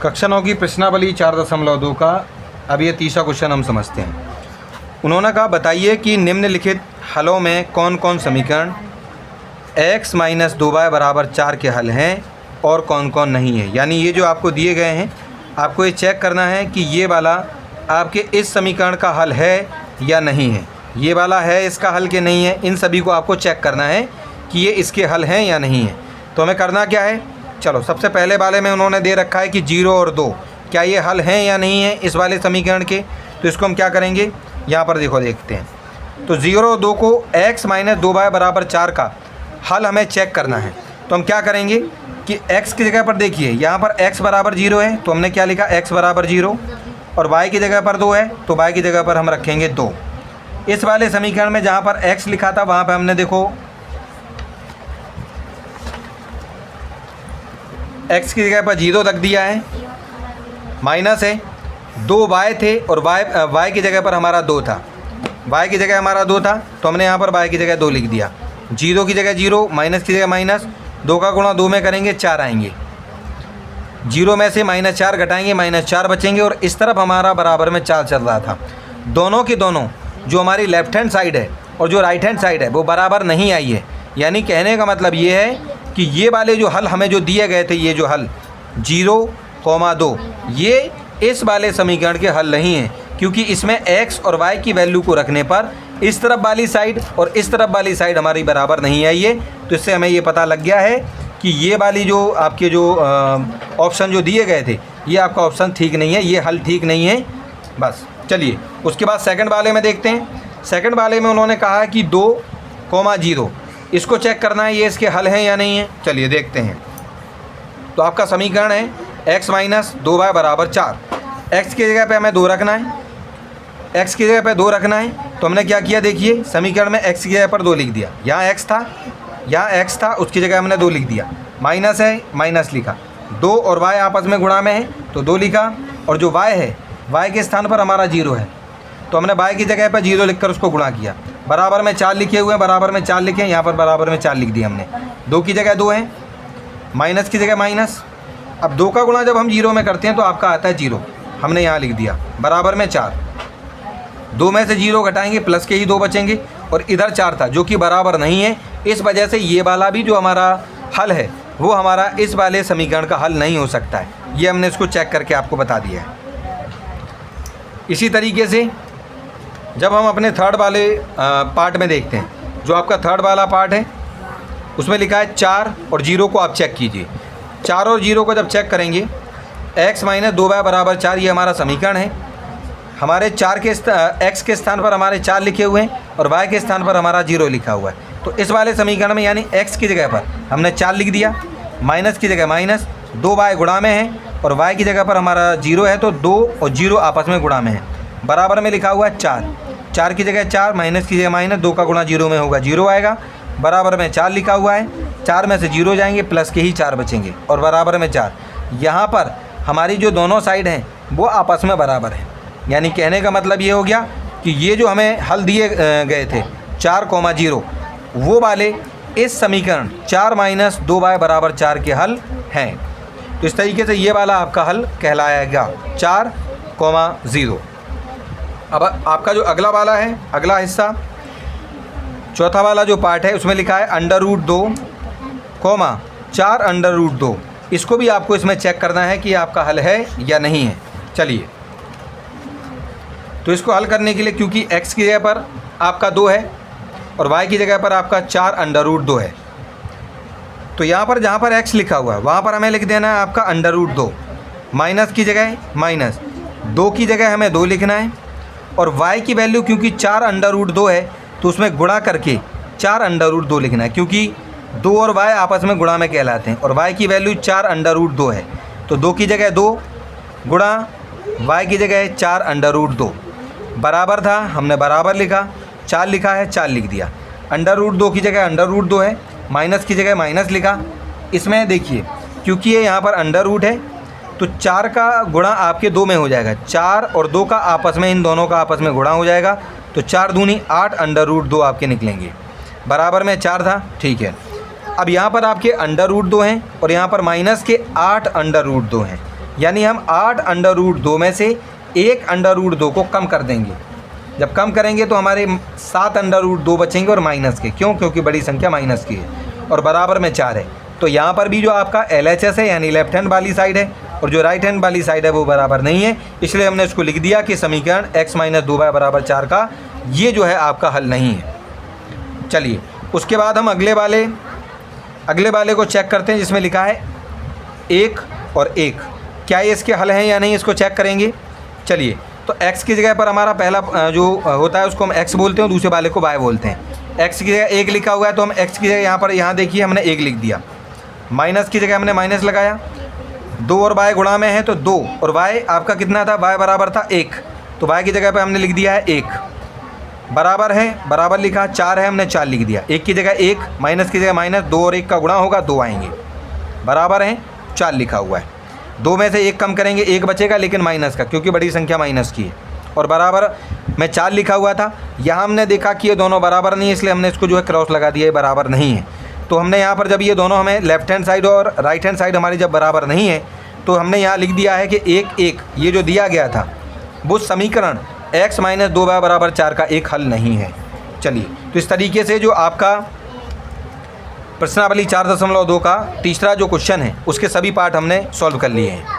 कक्षा 9 की प्रश्नावली 4.2 का अब ये तीसरा क्वेश्चन हम समझते हैं। उन्होंने कहा बताइए कि निम्नलिखित हलों में कौन कौन समीकरण x - 2y = 4 के हल हैं और कौन कौन नहीं है। यानी ये जो आपको दिए गए हैं, आपको ये चेक करना है कि ये वाला आपके इस समीकरण का हल है या नहीं है, ये वाला है इसका हल के नहीं है। इन सभी को आपको चेक करना है कि ये इसके हल हैं या नहीं है। तो हमें करना क्या है, चलो सबसे पहले वाले में उन्होंने दे रखा है कि 0 और 2 क्या ये हल हैं या नहीं है इस वाले समीकरण के। तो इसको हम क्या करेंगे, यहाँ पर देखो देखते हैं। तो 0 और 2 को x - 2y = 4 का हल हमें चेक करना है। तो हम क्या करेंगे कि x की जगह पर देखिए, यहाँ पर x = 0 है तो हमने क्या लिखा, x = 0, और y की जगह पर 2 है तो y की जगह पर हम रखेंगे 2। इस वाले समीकरण में जहाँ पर x लिखा था वहाँ पर हमने देखो x की जगह पर 0 रख दिया है, माइनस है, 2y थे और y की जगह पर हमारा 2 था, y की जगह हमारा 2 था तो हमने यहाँ पर y की जगह 2 लिख दिया। 0 की जगह 0, माइनस की जगह माइनस, 2 का गुणा 2 में करेंगे 4 आएंगे, 0 में से -4 घटाएंगे -4 बचेंगे, और इस तरफ हमारा बराबर में 4 चल रहा था। दोनों की दोनों जो हमारी लेफ़्ट हैंड साइड है और जो राइट हैंड साइड है वो बराबर नहीं आई है। यानी कहने का मतलब ये है कि ये वाले जो हल हमें जो दिए गए थे, ये जो हल 0,2 ये इस वाले समीकरण के हल नहीं हैं, क्योंकि इसमें x और y की वैल्यू को रखने पर इस तरफ वाली साइड और इस तरफ वाली साइड हमारी बराबर नहीं आई है। तो इससे हमें ये पता लग गया है कि ये वाली जो आपके जो ऑप्शन जो दिए गए थे ये आपका ऑप्शन ठीक नहीं है, ये हल ठीक नहीं है। बस चलिए उसके बाद सेकंड वाले में देखते हैं। सेकंड वाले में उन्होंने कहा है कि 2,0 इसको चेक करना है ये इसके हल हैं या नहीं है। चलिए देखते हैं। तो आपका समीकरण है x - 2y = 4। x की जगह पे हमें 2 रखना है, x की जगह पे 2 रखना है। तो हमने क्या किया, देखिए समीकरण में x की जगह पर 2 लिख दिया, यहाँ x था उसकी जगह हमने 2 लिख दिया, माइनस है माइनस लिखा, 2 और y आपस में गुणा में है तो 2 लिखा, और जो y है y के स्थान पर हमारा 0 है तो हमने y की जगह पर 0 लिखकर उसको गुणा किया। बराबर में 4 लिखे हुए हैं, बराबर में 4 लिखे हैं, यहाँ पर बराबर में 4 लिख दिया हमने। 2 की जगह 2 है, माइनस की जगह माइनस। अब 2 का गुणा जब हम 0 में करते हैं तो आपका आता है 0, हमने यहाँ लिख दिया, बराबर में 4। 2 में से 0 घटाएंगे प्लस के ही 2 बचेंगे, और इधर 4 था जो कि बराबर नहीं है। इस वजह से ये वाला भी जो हमारा हल है वो हमारा इस वाले समीकरण का हल नहीं हो सकता है। ये हमने इसको चेक करके आपको बता दिया है। इसी तरीके से जब हम अपने थर्ड वाले पार्ट में देखते हैं, जो आपका थर्ड वाला पार्ट है उसमें लिखा है 4 और 0 को आप चेक कीजिए। 4 और 0 को जब चेक करेंगे, x - 2y = 4 ये हमारा समीकरण है। हमारे 4 के x के स्थान पर हमारे 4 लिखे हुए हैं और y के स्थान पर हमारा 0 लिखा हुआ है। तो इस वाले समीकरण में यानी x की जगह पर हमने 4 लिख दिया, माइनस की जगह माइनस, 2y गुणा में है और y की जगह पर हमारा 0 है तो 2 और 0 आपस में गुणा में है। बराबर में लिखा हुआ है 4 की जगह 4, माइनस की जगह माइनस, 2 का गुणा 0 में होगा 0 आएगा। बराबर में 4 लिखा हुआ है, 4 में से 0 जाएंगे प्लस के ही 4 बचेंगे, और बराबर में 4। यहाँ पर हमारी जो दोनों साइड हैं वो आपस में बराबर हैं। यानी कहने का मतलब ये हो गया कि ये जो हमें हल दिए गए थे 4,0 वो वाले इस समीकरण 4 - 2y = 4 के हल हैं। तो इस तरीके से ये वाला आपका हल कहलाएगा 4,0। अब आपका जो अगला वाला है, अगला हिस्सा चौथा वाला जो पार्ट है उसमें लिखा है √2, 4 √2। इसको भी आपको इसमें चेक करना है कि आपका हल है या नहीं है। चलिए तो इसको हल करने के लिए, क्योंकि x की जगह पर आपका 2 है और y की जगह पर आपका 4 √2 है, तो यहाँ पर जहाँ पर x लिखा हुआ है वहाँ पर हमें लिख देना है आपका √2, माइनस की जगह माइनस, 2 की जगह हमें 2 लिखना है, और y की वैल्यू क्योंकि 4 √2 है तो उसमें गुणा करके 4 √2 लिखना है, क्योंकि 2 और y आपस में गुणा में कहलाते हैं और y की वैल्यू 4 √2 है। तो 2 की जगह 2 गुणा y की जगह 4 √2, बराबर था हमने बराबर लिखा, 4 लिखा है 4 लिख दिया। √2 की जगह √2 है, माइनस की जगह माइनस लिखा। इसमें देखिए क्योंकि ये यहाँ पर अंडर है तो 4 का गुणा आपके 2 में हो जाएगा, 4 और 2 का आपस में, इन दोनों का आपस में गुणा हो जाएगा तो 4 दूनी 8 √2 आपके निकलेंगे। बराबर में 4 था, ठीक है। अब यहाँ पर आपके √2 हैं और यहाँ पर माइनस के 8 √2 हैं। यानी हम 8√2 में से 1√2 को कम कर देंगे। जब कम करेंगे तो हमारे 7√2 बचेंगे और माइनस के, क्यों? क्योंकि बड़ी संख्या माइनस की है और बराबर में 4 है। तो यहाँ पर भी जो आपका LHS है यानी लेफ्ट हैंड वाली साइड है और जो राइट हैंड वाली साइड है वो बराबर नहीं है, इसलिए हमने इसको लिख दिया कि समीकरण x - 2y = 4 का ये जो है आपका हल नहीं है। चलिए उसके बाद हम अगले वाले को चेक करते हैं जिसमें लिखा है 1 और 1। क्या ये इसके हल हैं या नहीं, इसको चेक करेंगे। चलिए तो x की जगह पर हमारा पहला जो होता है उसको हम x बोलते हैं, दूसरे वाले को y बोलते हैं। x की जगह 1 लिखा हुआ है तो हम x की जगह यहाँ देखिए हमने 1 लिख दिया। माइनस की जगह हमने माइनस लगाया। 2 और y गुणा में है तो 2 और y आपका कितना था, y बराबर था 1, तो y की जगह पर हमने लिख दिया है 1। बराबर है, बराबर लिखा, 4 है, हमने 4 लिख दिया। 1 की जगह 1, माइनस की जगह माइनस, 2 और 1 का गुणा होगा 2 आएंगे। बराबर है, 4 लिखा हुआ है। 2 में से 1 कम करेंगे 1 बचेगा, लेकिन माइनस का, क्योंकि बड़ी संख्या माइनस की है। और बराबर में 4 लिखा हुआ था। यहाँ हमने देखा कि ये दोनों बराबर नहीं है, इसलिए हमने इसको जो है क्रॉस लगा दिया, ये बराबर नहीं है। तो हमने यहाँ पर जब ये दोनों हमें लेफ्ट हैंड साइड और राइट हैंड साइड हमारी जब बराबर नहीं है तो हमने यहाँ लिख दिया है कि 1 1 ये जो दिया गया था वो समीकरण x - 2y = 4 का एक हल नहीं है। चलिए तो इस तरीके से जो आपका प्रश्नावली 4.2 का तीसरा जो क्वेश्चन है उसके सभी पार्ट हमने सॉल्व कर लिए हैं।